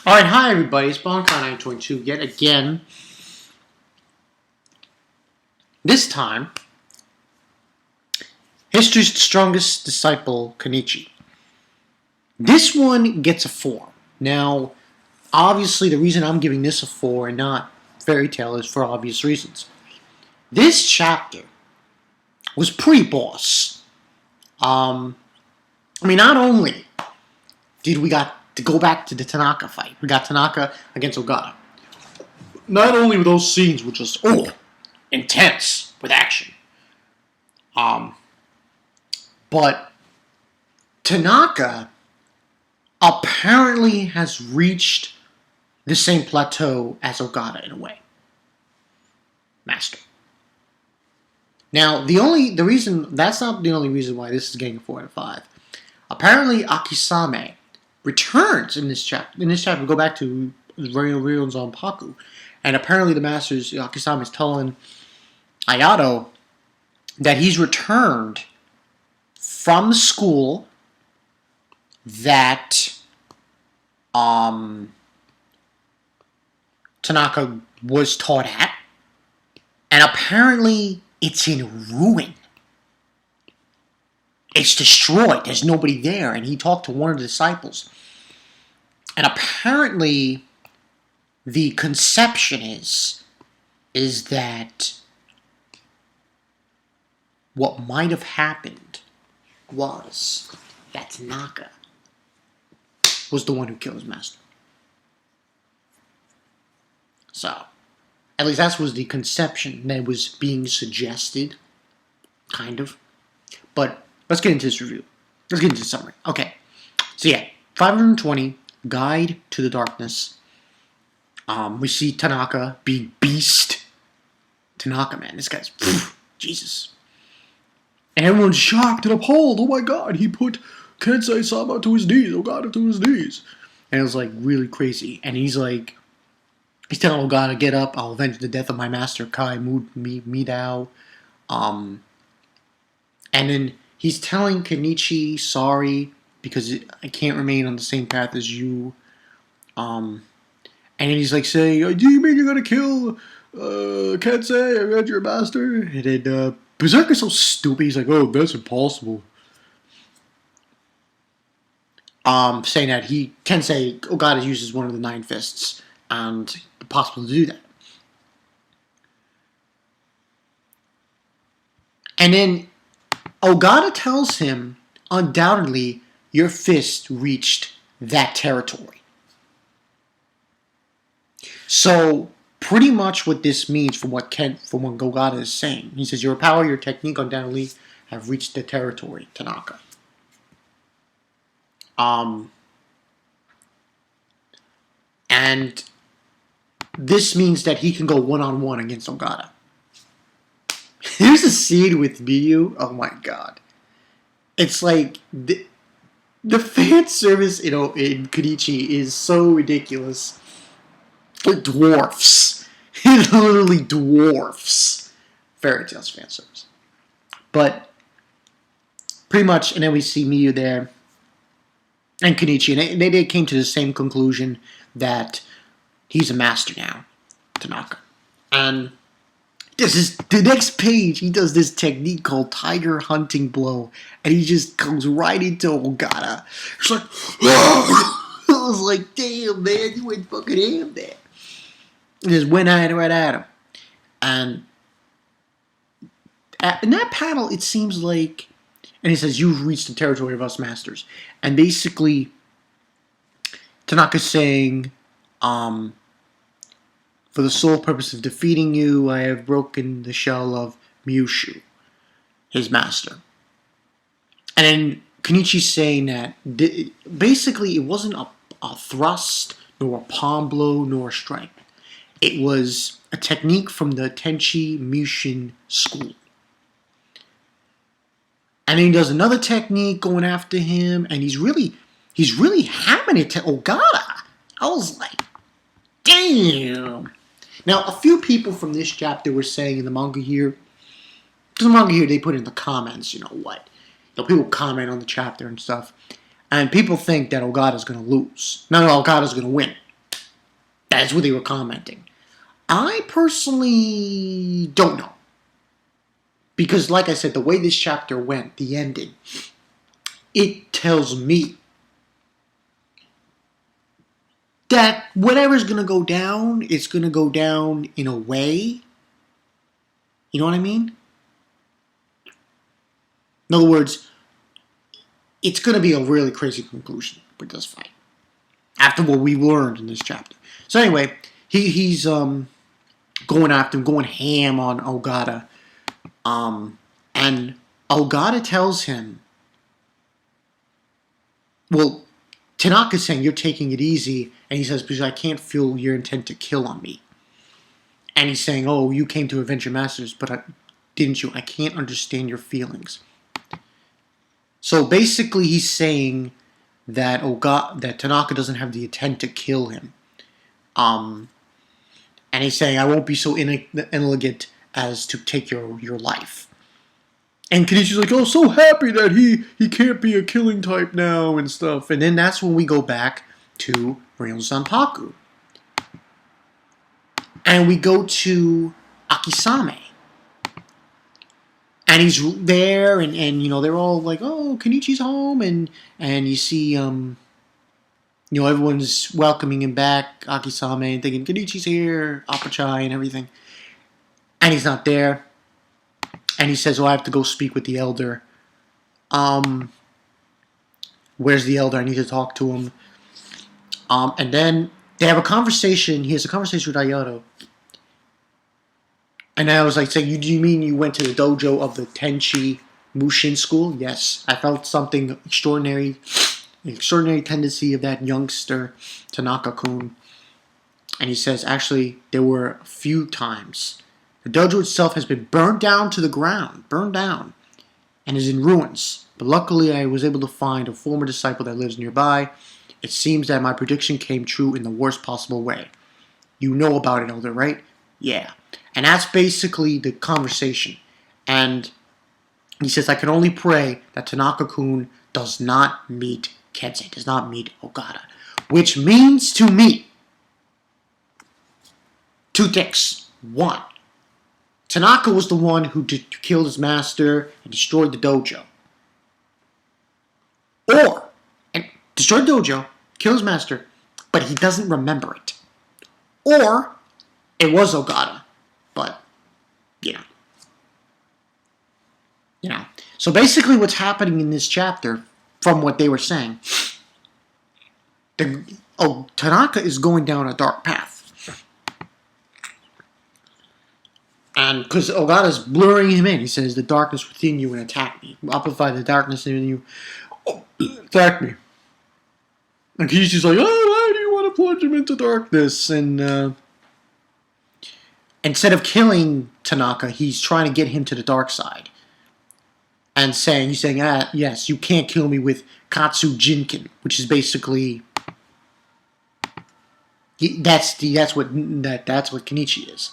Alright, hi everybody, it's Bonkai922 yet again. This time, history's strongest disciple, Kenichi. This one gets a 4. Now, obviously the reason I'm giving this a 4 and not Fairy Tail is for obvious reasons. This chapter was pretty boss. Not only did we got to go back to the Tanaka fight, we got Tanaka against Ogata. Not only were those scenes were just, intense with action. But Tanaka apparently has reached the same plateau as Ogata in a way. Master. Now, the reason that's not the only reason why this is getting a 4 out of 5. Apparently, Akisame returns in this chapter. In this chapter, we go back to Real Zanpaku, and apparently the master's Akisame is telling Hayato that he's returned from the school that Tanaka was taught at, and apparently it's in ruin. It's destroyed. There's nobody there, and he talked to one of the disciples, and apparently the conception is that what might have happened was that Tanaka was the one who killed his master. So, at least that was the conception that was being suggested, kind of. But let's get into this review. Let's get into the summary. Okay, so yeah, 520, Guide to the Darkness. We see Tanaka being beast. Tanaka, man, this guy's Jesus. And everyone's shocked and appalled. Oh my god, he put Kensei-sama to his knees. Ogata to his knees. And it was like really crazy. And he's telling Ogata, get up, I'll avenge the death of my master Kai Midao. And then he's telling Kenichi sorry because I can't remain on the same path as you. And then he's like saying, do you mean you're gonna kill Kensei, avenge your master? And then Berserker's so stupid, he's like, oh, that's impossible. Saying that Kensei Ogata uses one of the 9 fists, and it's possible to do that. And then Ogata tells him, undoubtedly, your fist reached that territory. So, pretty much what this means from what Ogata is saying. He says, your power, your technique undoubtedly have reached the territory, Tanaka. And this means that he can go one-on-one against Ogata. Here's a scene with Miyu. Oh my god. It's like the fan service, in Kenichi is so ridiculous. It dwarfs. It literally dwarfs Fairy Tail's fan service. But pretty much, and then we see Miyu there and Kenichi, and they came to the same conclusion that he's a master now, Tanaka. And this is the next page. He does this technique called Tiger Hunting Blow, and he just comes right into Ogata. It's like, I was like, damn, man, you went fucking ham there. He just went right at him. And in that panel, it seems like, and he says, you've reached the territory of us masters. And basically, Tanaka's saying, for the sole purpose of defeating you, I have broken the shell of Mushu, his master. And then Kenichi's saying that basically it wasn't a thrust, nor a palm blow, nor a strike. It was a technique from the Tenchi Mushin school. And then he does another technique going after him, and he's really hamming it to Ogata. I was like, damn. Now, a few people from this chapter were saying in the manga here, because the manga here they put in the comments, people comment on the chapter and stuff, and people think that Ogata's going to lose. No, Ogata's going to win. That's what they were commenting. I personally don't know. Because, like I said, the way this chapter went, the ending, it tells me that whatever's going to go down, it's going to go down in a way. You know what I mean? In other words, it's going to be a really crazy conclusion with this fight. After what we learned in this chapter. So anyway, he's going after him, going ham on Ogata. And Ogata tells him, well, Tanaka's saying, you're taking it easy. And he says, because I can't feel your intent to kill on me. And he's saying, oh, you came to avenge your masters, but didn't you? I can't understand your feelings. So basically he's saying that Tanaka doesn't have the intent to kill him. And he's saying, I won't be so inelegant as to take your life. And Kenichi's like, oh, so happy that he can't be a killing type now and stuff. And then that's when we go back to Ryo Zanpaku. And we go to Akisame. And he's there, and you know, they're all like, oh, Kenichi's home, and you see, you know, everyone's welcoming him back, Akisame, and thinking, Kenichi's here, Apachai, and everything. And he's not there. And he says, oh, I have to go speak with the elder. Where's the elder? I need to talk to him. And then they have a conversation. He has a conversation with Hayato. And I was like saying, do you mean you went to the dojo of the Tenchi Mushin school? Yes. I felt something extraordinary, an extraordinary tendency of that youngster, Tanaka-kun. And he says, actually, there were a few times. The dojo itself has been burned down to the ground, and is in ruins. But luckily, I was able to find a former disciple that lives nearby. It seems that my prediction came true in the worst possible way. You know about it, Elder, right? Yeah. And that's basically the conversation. And he says, I can only pray that Tanaka-kun does not meet Kensei, does not meet Ogata. Which means to me, two things. One, Tanaka was the one who killed his master and destroyed the dojo. And destroyed the dojo, killed his master, but he doesn't remember it. Or, it was Ogata. But, you know. So basically what's happening in this chapter, from what they were saying, Tanaka is going down a dark path. And because Ogata's blurring him in, he says, the darkness within you and attack me. Amplify the darkness in you. Attack me. And Kishi's like, oh, why do you want to plunge him into darkness? And instead of killing Tanaka, he's trying to get him to the dark side. And he's saying, yes, you can't kill me with Katsu Jinkin, which is basically, that's what Kenichi is.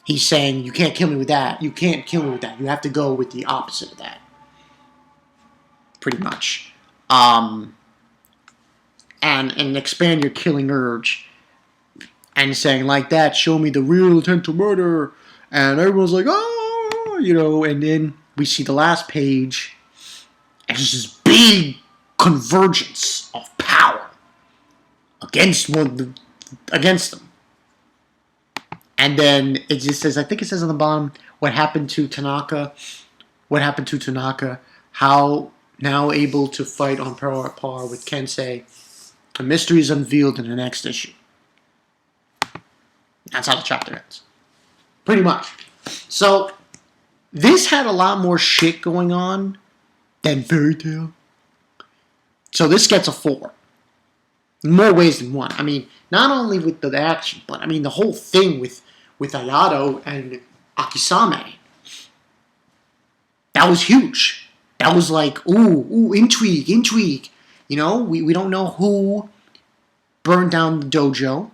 He's saying, you can't kill me with that. You can't kill me with that. You have to go with the opposite of that. Pretty much. And expand your killing urge. And saying, like that, show me the real intent to murder. And everyone's like, oh, you know. And then we see the last page. And it's this big convergence of power against them. And then it just says, I think it says on the bottom, what happened to Tanaka, how now able to fight on par with Kensei. The mystery is unveiled in the next issue. That's how the chapter ends. Pretty much. So, this had a lot more shit going on than Fairy Tail. So this gets a 4. In more ways than one. I mean, not only with the action, but I mean the whole thing with Hayato and Akisame. That was huge. That was like, ooh, intrigue. You know, we don't know who burned down the dojo.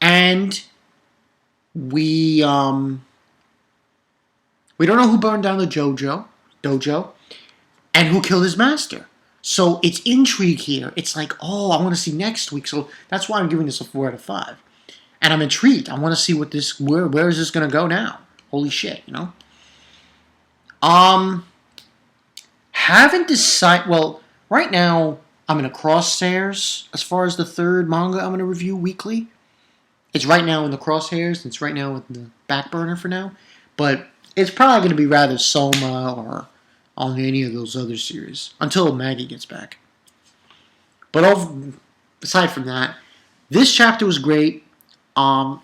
And we don't know who burned down the dojo and who killed his master. So it's intrigue here. It's like, oh, I want to see next week. So that's why I'm giving this a 4 out of 5. And I'm intrigued. I want to see what this, where is this going to go now? Holy shit, you know? Haven't decided, well, right now I'm in a crosshairs as far as the third manga I'm going to review weekly. It's right now in the crosshairs. It's right now in the back burner for now. But it's probably going to be rather Soma or on any of those other series until Maggie gets back. But aside from that, this chapter was great. A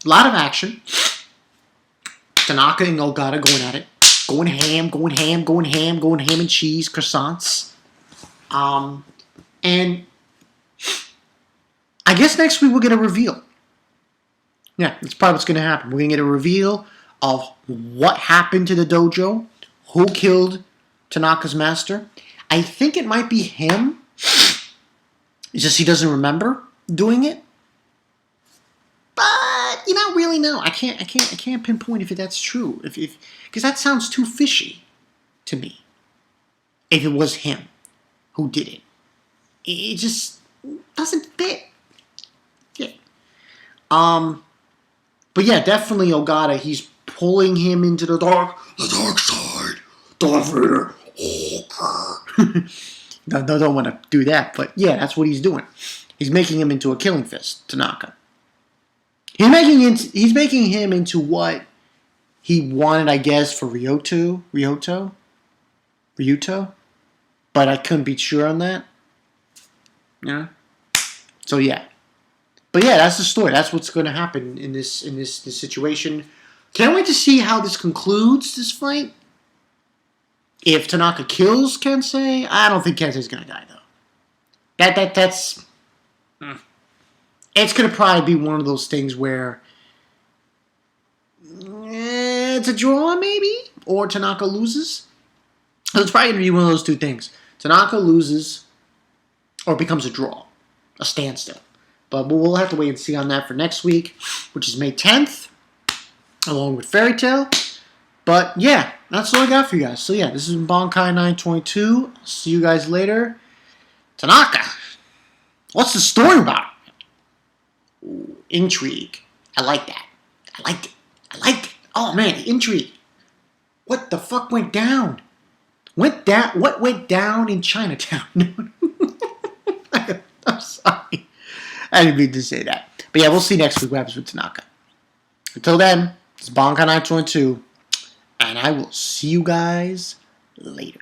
lot of action. Tanaka and Ogata going at it. Going ham and cheese, croissants. And I guess next week we'll get a reveal. Yeah, that's probably what's going to happen. We're going to get a reveal of what happened to the dojo, who killed Tanaka's master. I think it might be him. It's just he doesn't remember doing it. But you don't really know. I can't pinpoint if that's true. Because that sounds too fishy to me. If it was him who did it, it just doesn't fit. Yeah. But yeah, definitely Ogata. He's pulling him into the dark side. Darth Vader. Don't want to do that, but yeah, that's what he's doing. He's making him into a killing fist, Tanaka. He's making him into what he wanted, I guess, for Ryuto. But I couldn't be sure on that. Yeah. So yeah. But yeah, that's the story. That's what's going to happen in this situation. Can't wait to see how this concludes, this fight. If Tanaka kills Kensei, I don't think Kensei's going to die, though. That's... It's going to probably be one of those things where it's a draw, maybe? Or Tanaka loses. So it's probably going to be one of those two things. Tanaka loses or becomes a draw. A standstill. But we'll have to wait and see on that for next week, which is May 10th, along with Fairy Tail. But yeah, that's all I got for you guys. So yeah, this is Bankai 922. See you guys later. Tanaka, what's the story about? Ooh, intrigue. I like that. I liked it. Oh man, the intrigue. What the fuck went down? What went down in Chinatown? I'm sorry. I didn't mean to say that. But yeah, we'll see next week what happens with Tanaka. Until then, it's Bankai 922, and I will see you guys later.